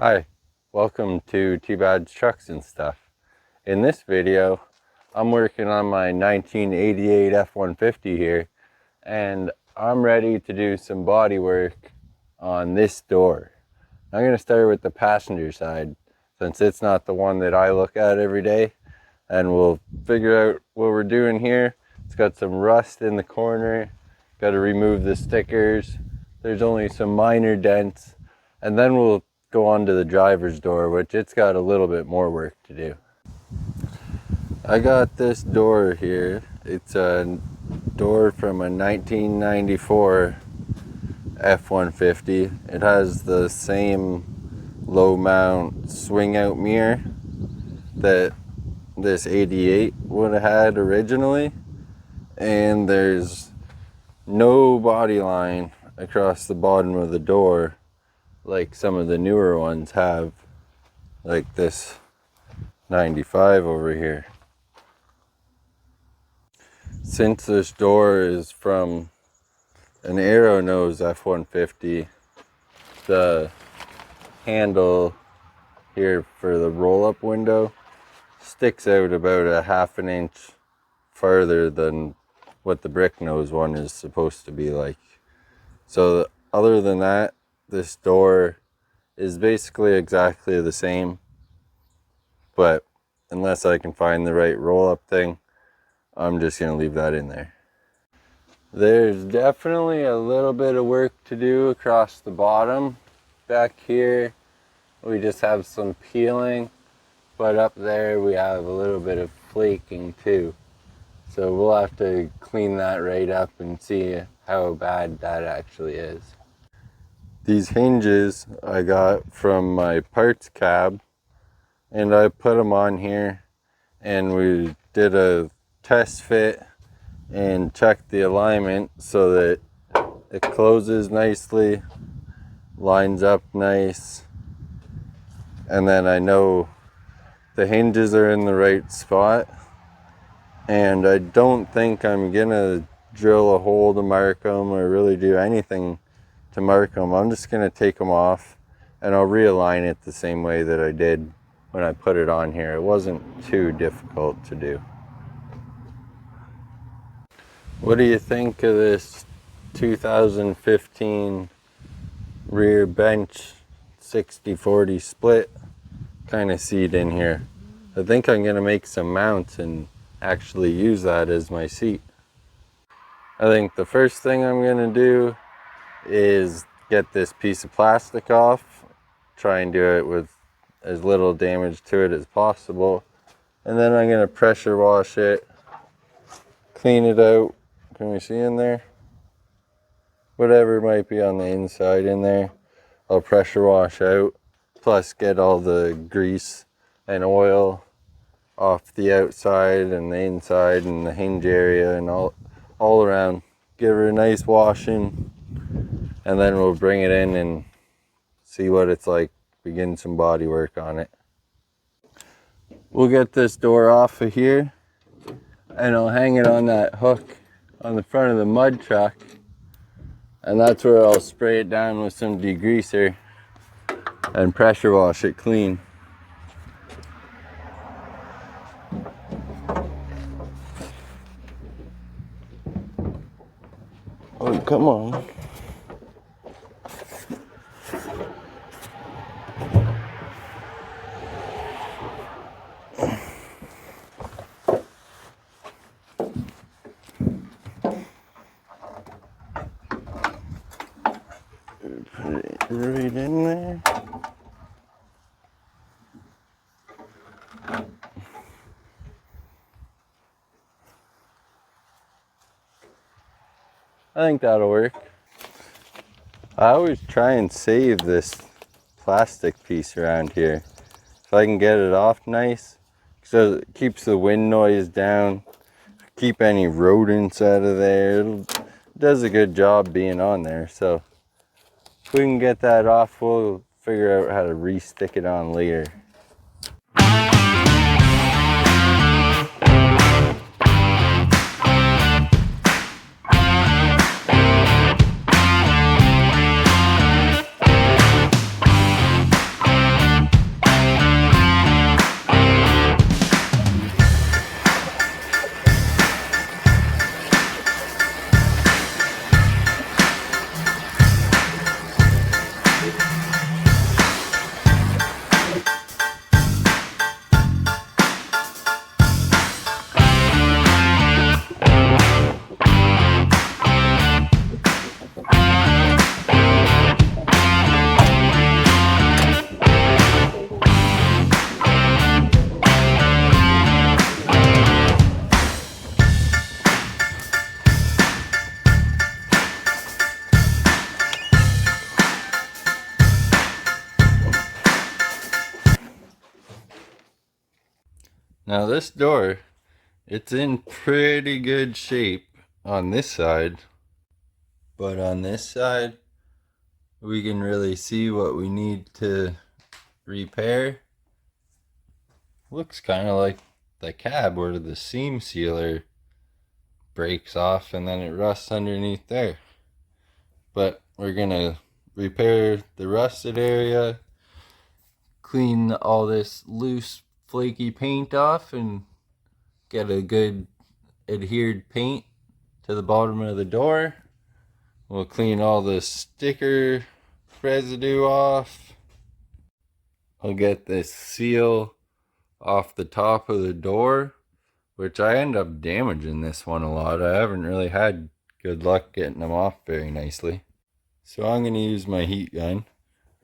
Hi, welcome to T-Bad's Trucks and Stuff. In this video, I'm working on my 1988 F-150 here, and I'm ready to do some body work on this door. I'm going to start with the passenger side, since it's not the one that I look at every day, and we'll figure out what we're doing here. It's got some rust in the corner, got to remove the stickers, there's only some minor dents, and then we'll go on to the driver's door, which it's got a little bit more work to do. I got this door here. It's a door from a 1994 F-150. It has the same low mount swing out mirror that this 88 would have had originally, and there's no body line across the bottom of the door like some of the newer ones have, like this 95 over here. Since this door is from an arrow nose F-150, the handle here for the roll-up window sticks out about a ½ an inch farther than what the brick nose one is supposed to be like. So other than that, this door is basically exactly the same, but unless I can find the right roll-up thing, I'm just going to leave that in there. There's definitely a little bit of work to do across the bottom. Back here, we just have some peeling, but up there we have a little bit of flaking too. So we'll have to clean that right up and see how bad that actually is. These hinges I got from my parts cab, and I put them on here, and we did a test fit and checked the alignment so that it closes nicely, lines up nice, and then I know the hinges are in the right spot. And I don't think I'm gonna drill a hole to mark them or really do anything to mark them. I'm just going to take them off, and I'll realign it the same way that I did when I put it on here. It wasn't too difficult to do. What do you think of this 2015 rear bench 60/40 split kind of seat in here? I think I'm going to make some mounts and actually use that as my seat. I think the first thing I'm going to do is get this piece of plastic off, try and do it with as little damage to it as possible, and then I'm going to pressure wash it, clean it out. Can we see in there? Whatever might be on the inside in there, I'll pressure wash out, plus get all the grease and oil off the outside and the inside and the hinge area and all around. Give her a nice washing, and then we'll bring it in and see what it's like, begin some body work on it. We'll get this door off of here, and I'll hang it on that hook on the front of the mud truck, and that's where I'll spray it down with some degreaser and pressure wash it clean. Oh, come on. Put it right in there. I think that'll work. I always try and save this plastic piece around here if I can get it off nice, so it keeps the wind noise down, keep any rodents out of there. It does a good job being on there. So if we can get that off, we'll figure out how to re-stick it on later. Now this door, it's in pretty good shape on this side, but on this side, we can really see what we need to repair. Looks kind of like the cab where the seam sealer breaks off and then it rusts underneath there. But we're gonna repair the rusted area, clean all this loose flaky paint off, and get a good adhered paint to the bottom of the door. We'll clean all the sticker residue off. I'll get this seal off the top of the door, which I end up damaging this one a lot. I haven't really had good luck getting them off very nicely. So I'm going to use my heat gun,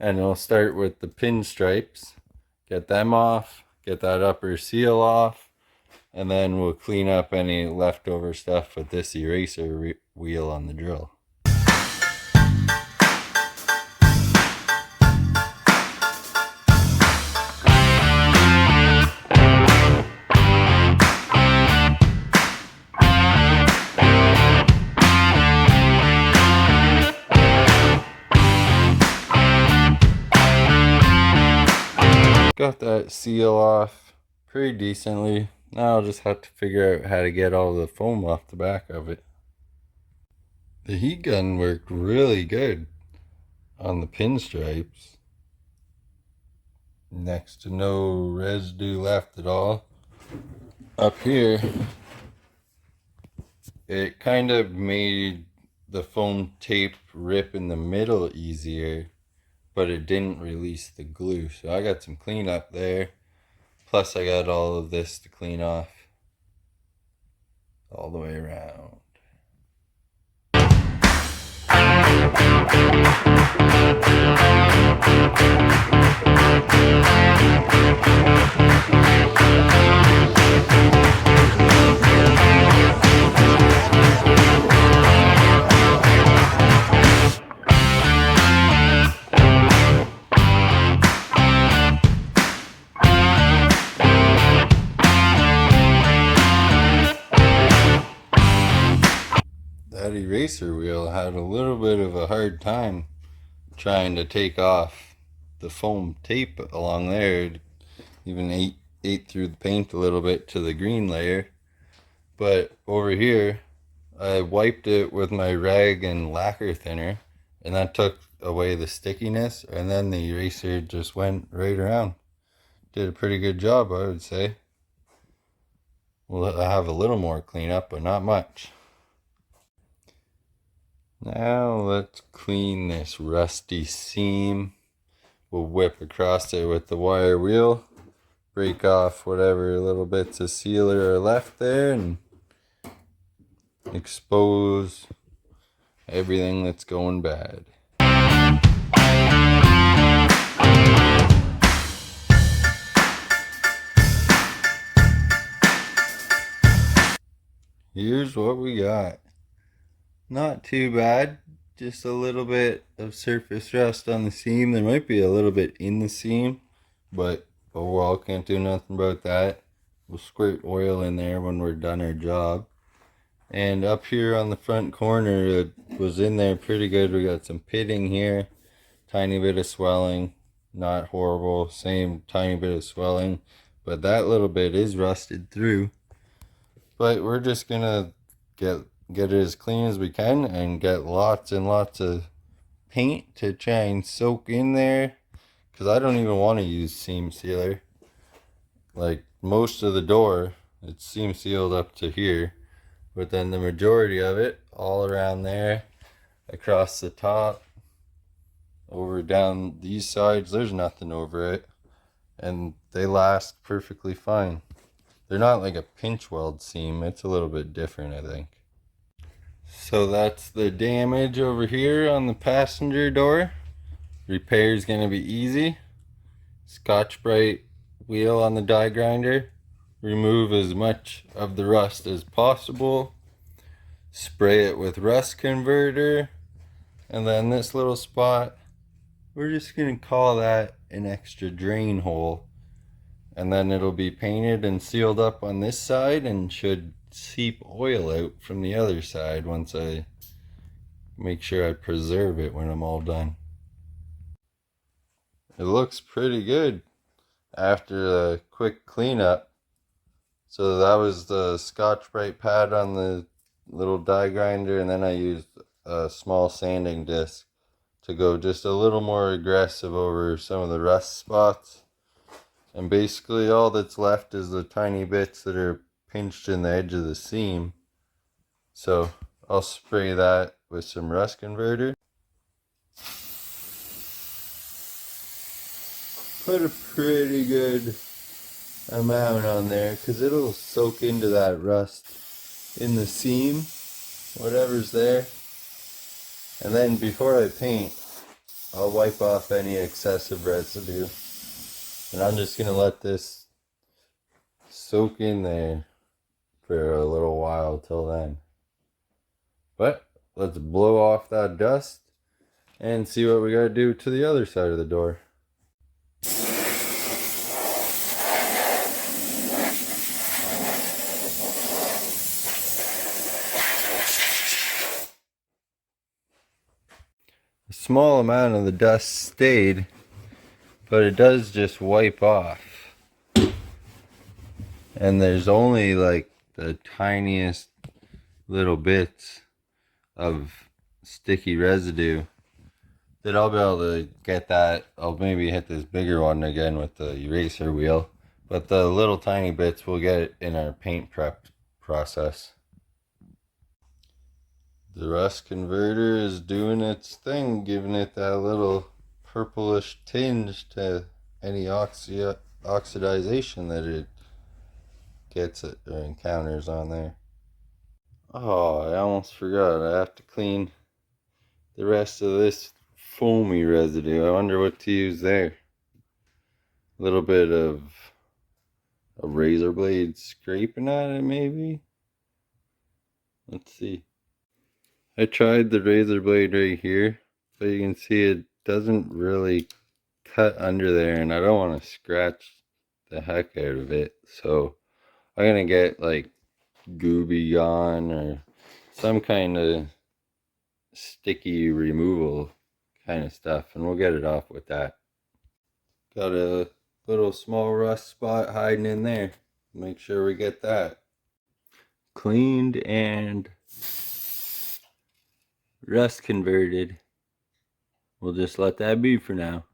and I'll start with the pinstripes, get them off, get that upper seal off, and then we'll clean up any leftover stuff with this eraser wheel on the drill. Got that seal off pretty decently. Now I'll just have to figure out how to get all the foam off the back of it. The heat gun worked really good on the pinstripes. Next to no residue left at all. Up here, it kind of made the foam tape rip in the middle easier, but it didn't release the glue. So I got some cleanup there. Plus I got all of this to clean off all the way around. That eraser wheel had a little bit of a hard time trying to take off the foam tape along there. It even ate through the paint a little bit to the green layer. But over here, I wiped it with my rag and lacquer thinner, and that took away the stickiness, and then the eraser just went right around. Did a pretty good job, I would say. We'll have a little more cleanup, but not much. Now let's clean this rusty seam. We'll whip across it with the wire wheel, break off whatever little bits of sealer are left there, and expose everything that's going bad. Here's what we got. Not too bad, just a little bit of surface rust on the seam. There might be a little bit in the seam, but overall can't do nothing about that. We'll squirt oil in there when we're done our job. And up here on the front corner, it was in there pretty good. We got some pitting here, tiny bit of swelling, not horrible, same tiny bit of swelling, but that little bit is rusted through. But we're just gonna get it as clean as we can and get lots and lots of paint to try and soak in there, because I don't even want to use seam sealer. Like most of the door, it's seam sealed up to here, but then the majority of it all around there, across the top, over down these sides, there's nothing over it, and they last perfectly fine. They're not like a pinch weld seam. It's a little bit different, I think. So that's the damage over here on the passenger door. Repair is going to be easy. Scotch-Brite wheel on the die grinder. Remove as much of the rust as possible. Spray it with rust converter. And then this little spot, we're just going to call that an extra drain hole. and then it'll be painted and sealed up on this side and should seep oil out from the other side once I make sure I preserve it when I'm all done. It looks pretty good after a quick cleanup. So that was the Scotch-Brite pad on the little die grinder, and then I used a small sanding disc to go just a little more aggressive over some of the rust spots. And basically all that's left is the tiny bits that are pinched in the edge of the seam. So I'll spray that with some rust converter. Put a pretty good amount on there because it'll soak into that rust in the seam, whatever's there. And then before I paint, I'll wipe off any excessive residue. And I'm just going to let this soak in there for a little while till then. But let's blow off that dust and see what we got to do to the other side of the door. A small amount of the dust stayed, but it does just wipe off. And there's only like the tiniest little bits of sticky residue that I'll be able to get that. I'll maybe hit this bigger one again with the eraser wheel, but the little tiny bits we'll get in our paint prep process. The rust converter is doing its thing, giving it that little purplish tinge to any oxidization that it gets it or encounters on there. Oh, I almost forgot. I have to clean the rest of this foamy residue. I wonder what to use there. A little bit of a razor blade scraping at it, maybe? Let's see. I tried the razor blade right here, but you can see it doesn't really cut under there, and I don't want to scratch the heck out of it. So I'm gonna get like Gooby Gone or some kind of sticky removal kind of stuff, and we'll get it off with that. Got a little small rust spot hiding in there. Make sure we get that cleaned and rust converted. We'll just let that be for now.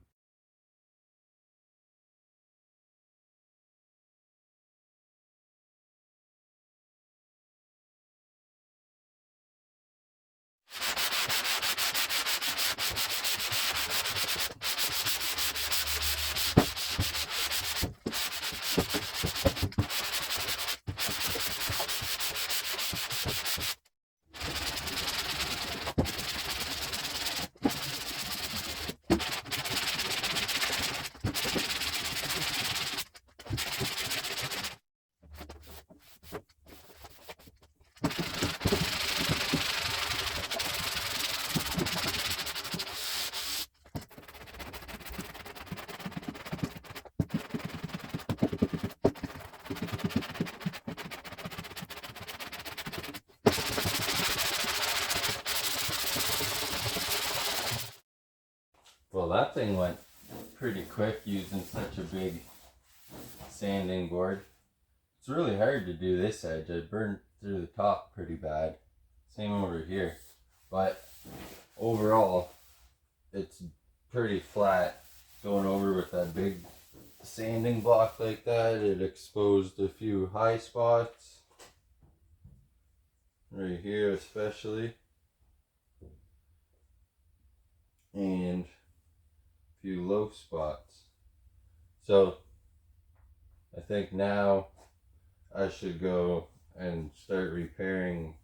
Well, that thing went pretty quick using such a big sanding board. It's really hard to do this edge. I burned through the top pretty bad. Same over here. But overall, it's pretty flat. Going over with that big sanding block like that, it exposed a few high spots. Right here especially. And few low spots. So I think now I should go and start repairing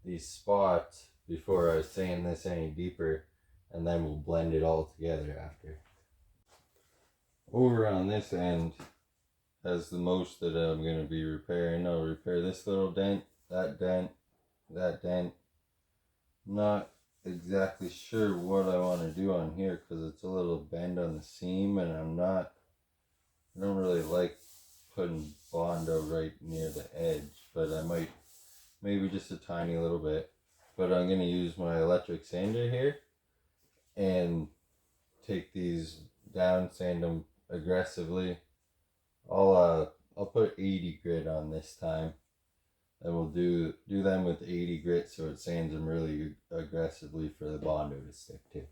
these spots before I sand this any deeper, and then we'll blend it all together after. Over on this end has the most that I'm going to be repairing. I'll repair this little dent, that dent, that dent. Not exactly sure what I want to do on here because it's a little bend on the seam, and I'm not I don't really like putting Bondo right near the edge, but I might, maybe just a tiny little bit. But I'm going to use my electric sander here and take these down, sand them aggressively. I'll put 80 grit on this time, and we'll do them with 80 grit so it sands them really aggressively for the Bondo to stick to.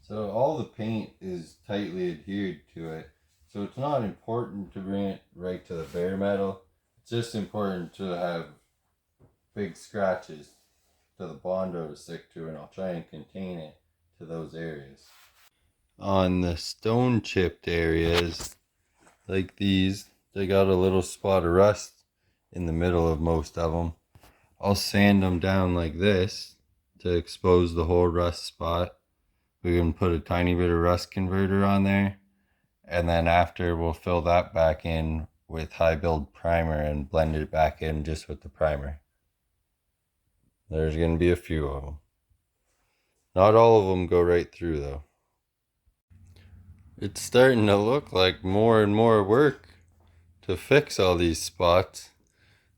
So all the paint is tightly adhered to it. So it's not important to bring it right to the bare metal. It's just important to have big scratches to the Bondo to stick to, and I'll try and contain it to those areas. On the stone chipped areas, like these, they got a little spot of rust in the middle of most of them. I'll sand them down like this to expose the whole rust spot. We can put a tiny bit of rust converter on there, and then after we'll fill that back in with high build primer and blend it back in just with the primer. There's going to be a few of them. Not all of them go right through though. It's starting to look like more and more work to fix all these spots.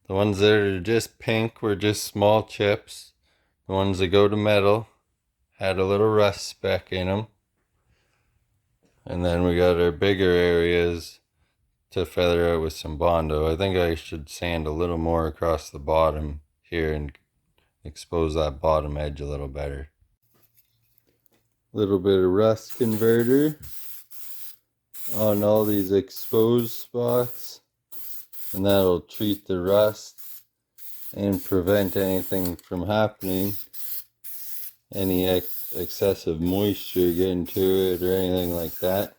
The ones that are just pink were just small chips. The ones that go to metal had a little rust speck in them. And then we got our bigger areas to feather out with some Bondo. I think I should sand a little more across the bottom here and expose that bottom edge a little better. Little bit of rust converter on all these exposed spots, and that'll treat the rust and prevent anything from happening, any excessive moisture getting to it or anything like that,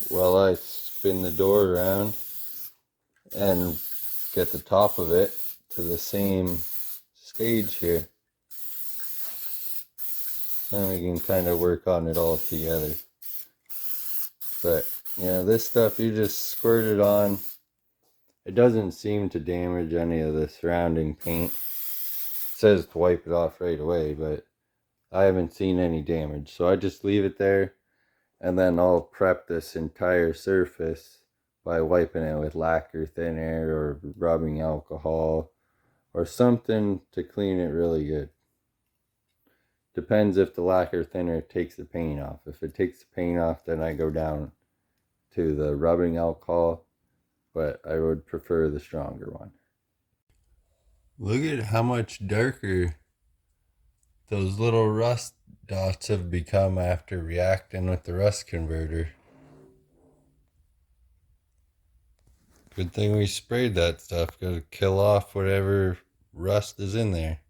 while I spin the door around and get the top of it to the same stage here. And we can kind of work on it all together. But, you know, this stuff you just squirt it on. It doesn't seem to damage any of the surrounding paint. It says to wipe it off right away, but I haven't seen any damage. So I just leave it there, and then I'll prep this entire surface by wiping it with lacquer thinner or rubbing alcohol or something to clean it really good. Depends if the lacquer thinner takes the paint off. If it takes the paint off, then I go down to the rubbing alcohol, but I would prefer the stronger one. Look at how much darker those little rust dots have become after reacting with the rust converter. Good thing we sprayed that stuff. Gotta kill off whatever rust is in there.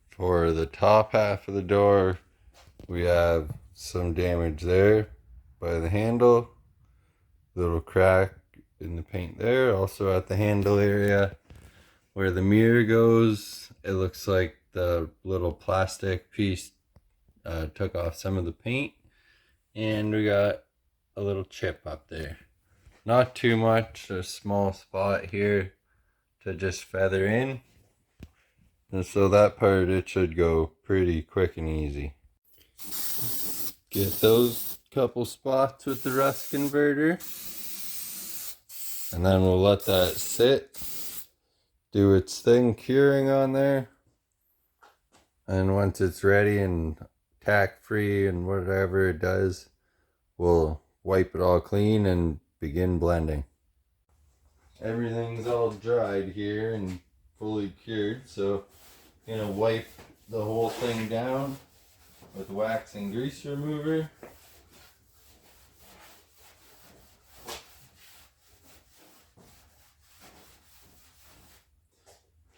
For the top half of the door, we have some damage there by the handle. Little crack in the paint there. Also at the handle area where the mirror goes, it looks like the little plastic piece took off some of the paint. And we got a little chip up there. Not too much, a small spot here to just feather in. And so that part, it should go pretty quick and easy. Get those couple spots with the rust converter. And then we'll let that sit, do its thing curing on there. And once it's ready and tack free and whatever it does, we'll wipe it all clean and begin blending. Everything's all dried here and fully cured, so I'm gonna wipe the whole thing down with wax and grease remover.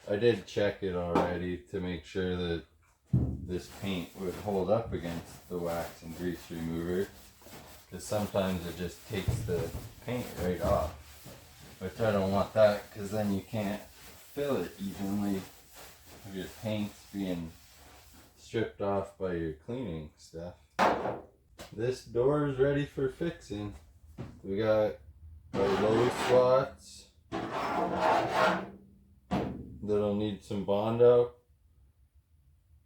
I did check it already to make sure that this paint would hold up against the wax and grease remover, because sometimes it just takes the paint right off. which I don't want that because then you can't fill it evenly if your paint's being stripped off by your cleaning stuff. This door is ready for fixing. We got our low slots that'll need some Bondo.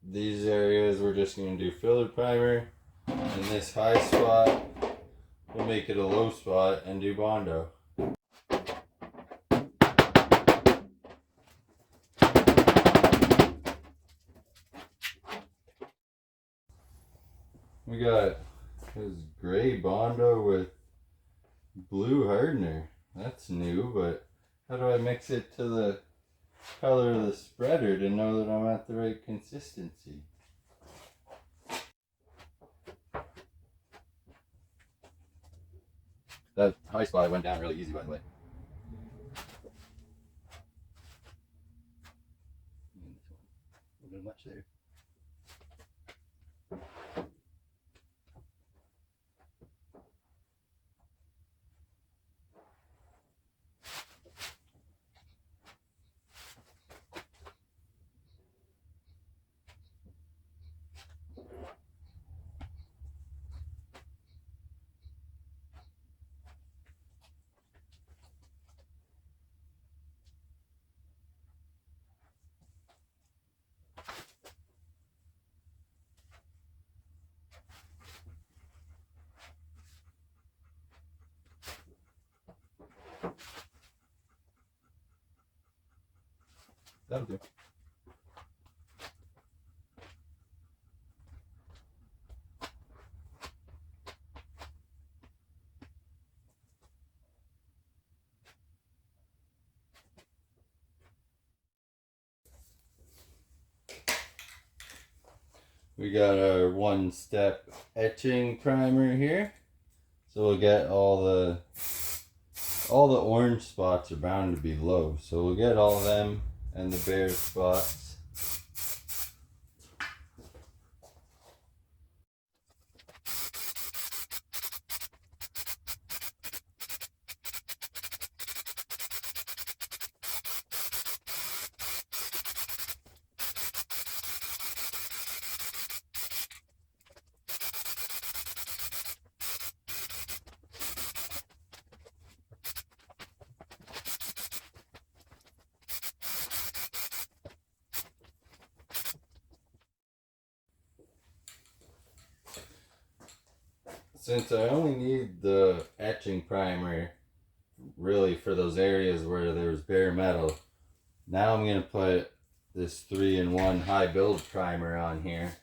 These areas we're just going to do filler primer, and this high spot we'll make it a low spot and do Bondo. We got this gray Bondo with blue hardener. That's new, but how do I mix it to the color of the spreader to know that I'm at the right consistency? That high spot went down really easy, by the way. A little much there. That'll do. We got our one-step etching primer here. So we'll get all the orange spots are bound to be low. So we'll get all of them and the bare spots. Since I only need the etching primer really for those areas where there's bare metal, now I'm going to put this 3-in-1 high build primer on here,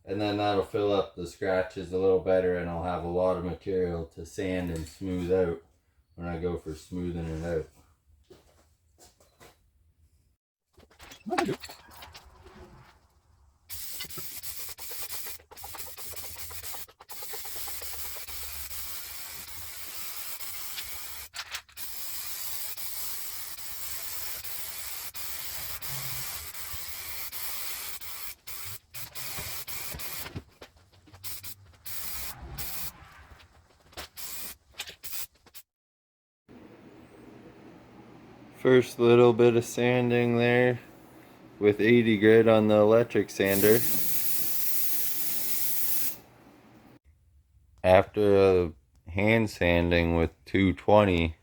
and then that'll fill up the scratches a little better, and I'll have a lot of material to sand and smooth out when I go for smoothing it out. First little bit of sanding there with 80 grit on the electric sander. After hand sanding with 220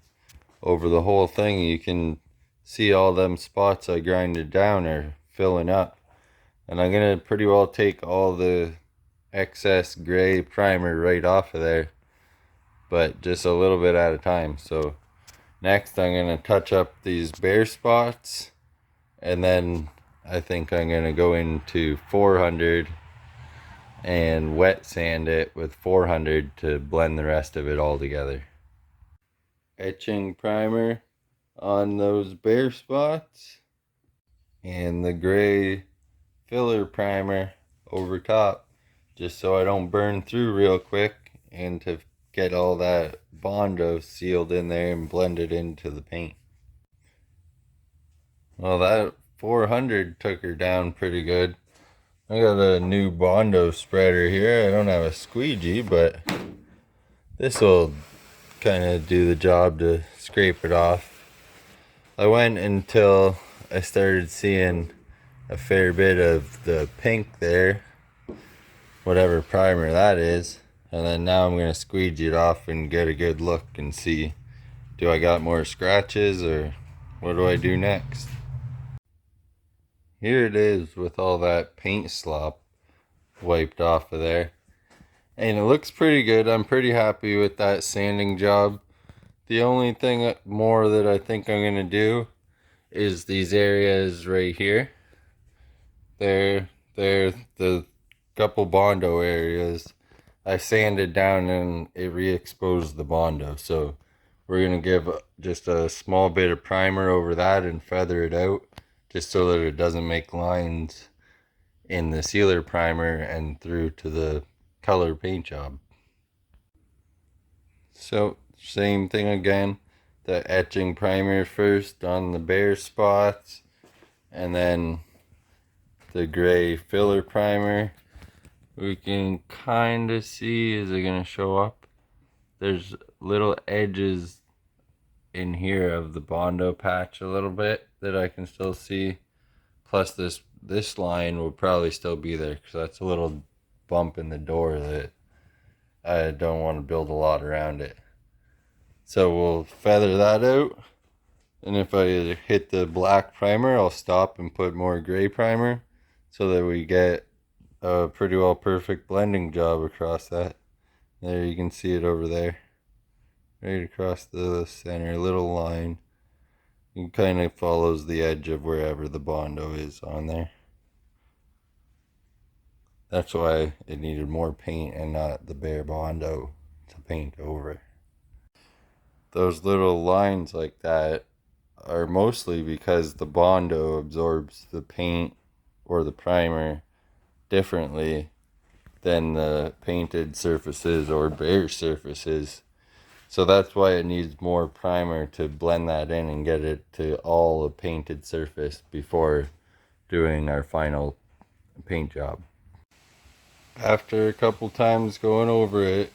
over the whole thing, you can see all them spots I grinded down are filling up. And I'm going to pretty well take all the excess gray primer right off of there, but just a little bit at a time. So next I'm going to touch up these bare spots, and then I think I'm going to go into 400 and wet sand it with 400 to blend the rest of it all together. Etching primer on those bare spots and the gray filler primer over top, just so I don't burn through real quick, and to get all that Bondo sealed in there and blended into the paint. Well, that 400 took her down pretty good. I got a new Bondo spreader here. I don't have a squeegee, but this will kind of do the job to scrape it off. I went until I started seeing a fair bit of the pink there, whatever primer that is, and then now I'm going to squeegee it off and get a good look and see, do I got more scratches or what do I do next? Here it is with all that paint slop wiped off of there, and it looks pretty good. I'm pretty happy with that sanding job. The only thing more that I think I'm going to do is these areas right here. They're the couple Bondo areas. I sanded down and it re-exposed the Bondo. So we're going to give just a small bit of primer over that and feather it out just so that it doesn't make lines in the sealer primer and through to the color paint job. So same thing again, the etching primer first on the bare spots and then the gray filler primer. We can kind of see, is it going to show up? There's little edges in here of the Bondo patch a little bit that I can still see. Plus this line will probably still be there because that's a little bump in the door that I don't want to build a lot around it. So we'll feather that out. And if I hit the black primer, I'll stop and put more gray primer so that we get a pretty well perfect blending job across that. There you can see it over there. Right across the center, little line. It kind of follows the edge of wherever the Bondo is on there. That's why it needed more paint and not the bare Bondo to paint over. Those little lines like that are mostly because the Bondo absorbs the paint or the primer differently than the painted surfaces or bare surfaces. So that's why it needs more primer to blend that in and get it to all a painted surface before doing our final paint job. After a couple times going over it,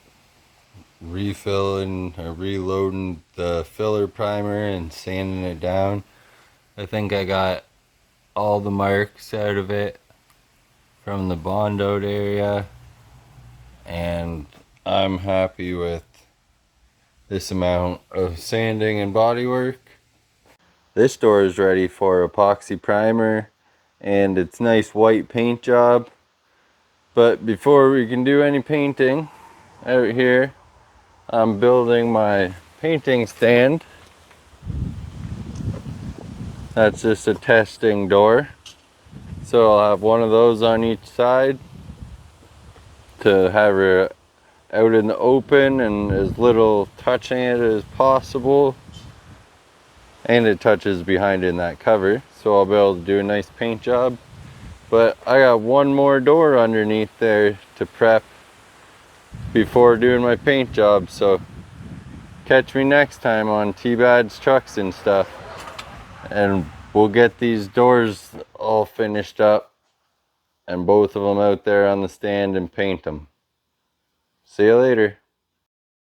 refilling or reloading the filler primer and sanding it down, I think I got all the marks out of it from the Bondoed area, and I'm happy with this amount of sanding and bodywork. This door is ready for epoxy primer and its nice white paint job. But before we can do any painting out here, I'm building my painting stand. That's just a testing door. So I'll have one of those on each side to have her out in the open and as little touching it as possible. And it touches behind in that cover, so I'll be able to do a nice paint job. But I got one more door underneath there to prep before doing my paint job, so catch me next time on T-Bad's Trucks and Stuff, and we'll get these doors all finished up and both of them out there on the stand and paint them. See you later.